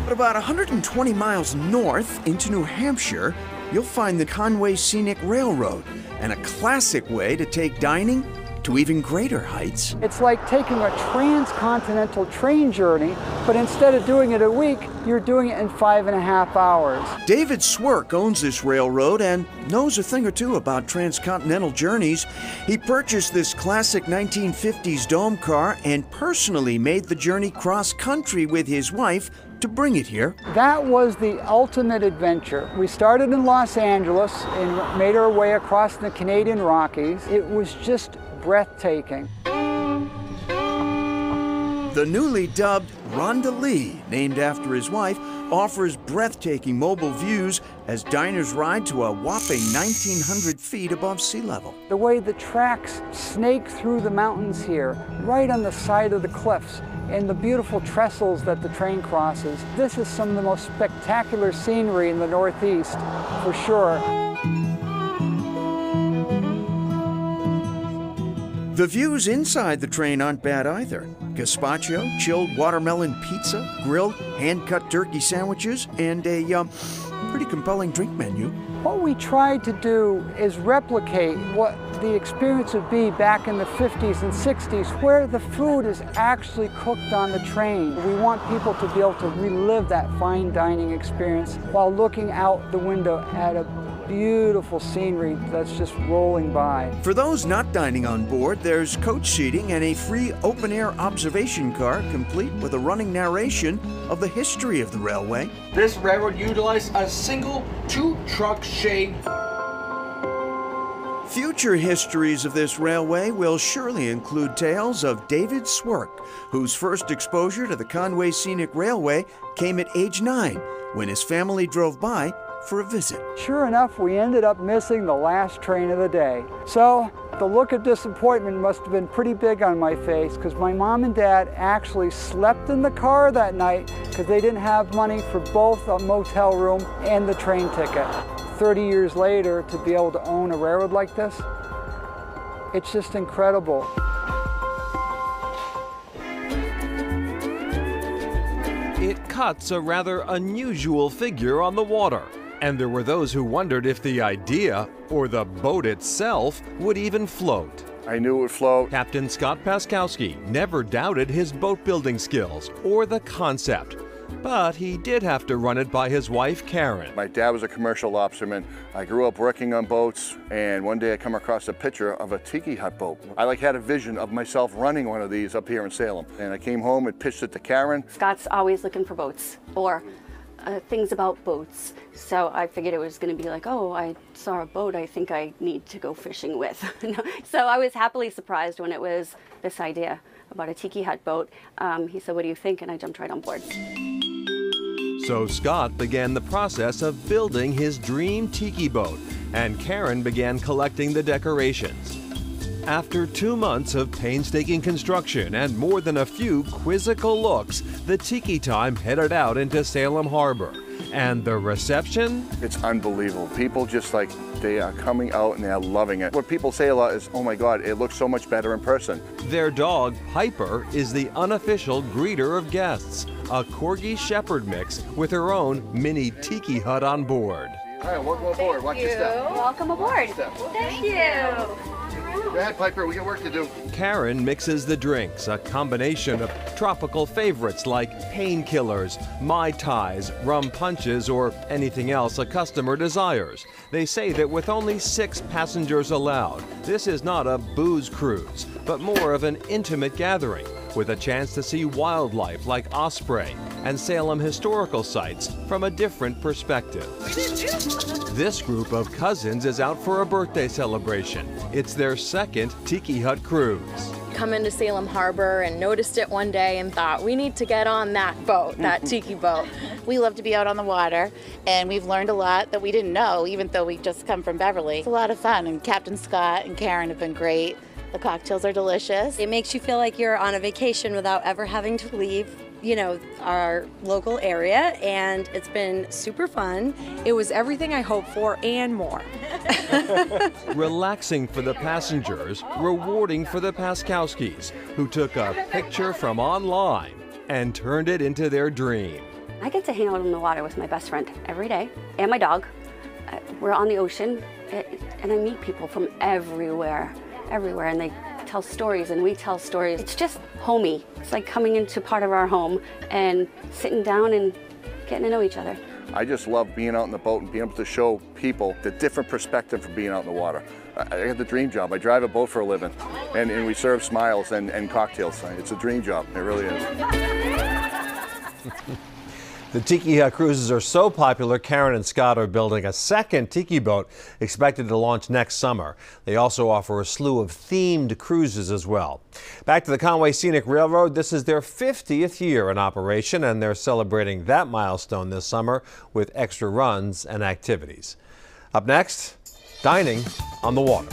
But about 120 miles north into New Hampshire, you'll find the Conway Scenic Railroad, and a classic way to take dining to even greater heights. It's like taking a transcontinental train journey, but instead of doing it a week, you're doing it in 5.5 hours. David Swerk owns this railroad and knows a thing or two about transcontinental journeys. He purchased this classic 1950s dome car and personally made the journey cross-country with his wife to bring it here. That was the ultimate adventure. We started in Los Angeles and made our way across the Canadian Rockies. It was just breathtaking. The newly dubbed Rhonda Lee, named after his wife, offers breathtaking mobile views as diners ride to a whopping 1,900 feet above sea level. The way the tracks snake through the mountains here, right on the side of the cliffs, and the beautiful trestles that the train crosses. This is some of the most spectacular scenery in the Northeast, for sure. The views inside the train aren't bad either. Gazpacho, chilled watermelon pizza, grilled hand-cut turkey sandwiches, and a pretty compelling drink menu. What we tried to do is replicate what the experience would be back in the 50s and 60s, where the food is actually cooked on the train. We want people to be able to relive that fine dining experience while looking out the window at a beautiful scenery that's just rolling by. For those not dining on board, there's coach seating and a free open-air observation car complete with a running narration of the history of the railway. This railroad utilized a single two-truck shade. Future histories of this railway will surely include tales of David Swerk, whose first exposure to the Conway Scenic Railway came at age 9 when his family drove by for a visit. Sure enough, we ended up missing the last train of the day. So the look of disappointment must have been pretty big on my face, because my mom and dad actually slept in the car that night because they didn't have money for both a motel room and the train ticket. 30 years later, to be able to own a railroad like this, it's just incredible. It cuts a rather unusual figure on the water, and there were those who wondered if the idea, or the boat itself, would even float. I knew it would float. Captain Scott Paskowski never doubted his boat building skills or the concept, but he did have to run it by his wife, Karen. My dad was a commercial lobsterman. I grew up working on boats, and one day I come across a picture of a tiki hut boat. I had a vision of myself running one of these up here in Salem, and I came home and pitched it to Karen. Scott's always looking for boats or things about boats, so I figured it was going to be like, oh, I saw a boat I think I need to go fishing with. So I was happily surprised when it was this idea about a tiki hut boat. He said, what do you think? And I jumped right on board. So Scott began the process of building his dream tiki boat, and Karen began collecting the decorations. After 2 months of painstaking construction and more than a few quizzical looks, the Tiki Time headed out into Salem Harbor. And the reception? It's unbelievable. People just they are coming out and they're loving it. What people say a lot is, oh my God, it looks so much better in person. Their dog, Piper, is the unofficial greeter of guests, a Corgi Shepherd mix with her own mini tiki hut on board. All right, welcome aboard. Watch your step. Welcome aboard. Thank you. Go ahead, Piper, we got work to do. Karen mixes the drinks, a combination of tropical favorites like painkillers, Mai Tais, rum punches, or anything else a customer desires. They say that with only 6 passengers allowed, this is not a booze cruise, but more of an intimate gathering, with a chance to see wildlife like osprey and Salem historical sites from a different perspective. This group of cousins is out for a birthday celebration. It's their second Tiki Hut cruise. Come into Salem Harbor and noticed it one day and thought, we need to get on that boat, that tiki boat. We love to be out on the water, and we've learned a lot that we didn't know, even though we just come from Beverly. It's a lot of fun, and Captain Scott and Karen have been great. The cocktails are delicious. It makes you feel like you're on a vacation without ever having to leave, our local area, and it's been super fun. It was everything I hoped for and more. Relaxing for the passengers, rewarding for the Paskowskis, who took a picture from online and turned it into their dream. I get to hang out on the water with my best friend every day and my dog. We're on the ocean and I meet people from everywhere, and they tell stories and we tell stories. It's just homey. It's like coming into part of our home and sitting down and getting to know each other. I just love being out in the boat and being able to show people the different perspective from being out in the water. I got the dream job. I drive a boat for a living, and we serve smiles and cocktails. It's a dream job. It really is. The Tiki Hut cruises are so popular, Karen and Scott are building a second tiki boat expected to launch next summer. They also offer a slew of themed cruises as well. Back to the Conway Scenic Railroad. This is their 50th year in operation, and they're celebrating that milestone this summer with extra runs and activities. Up next, dining on the water.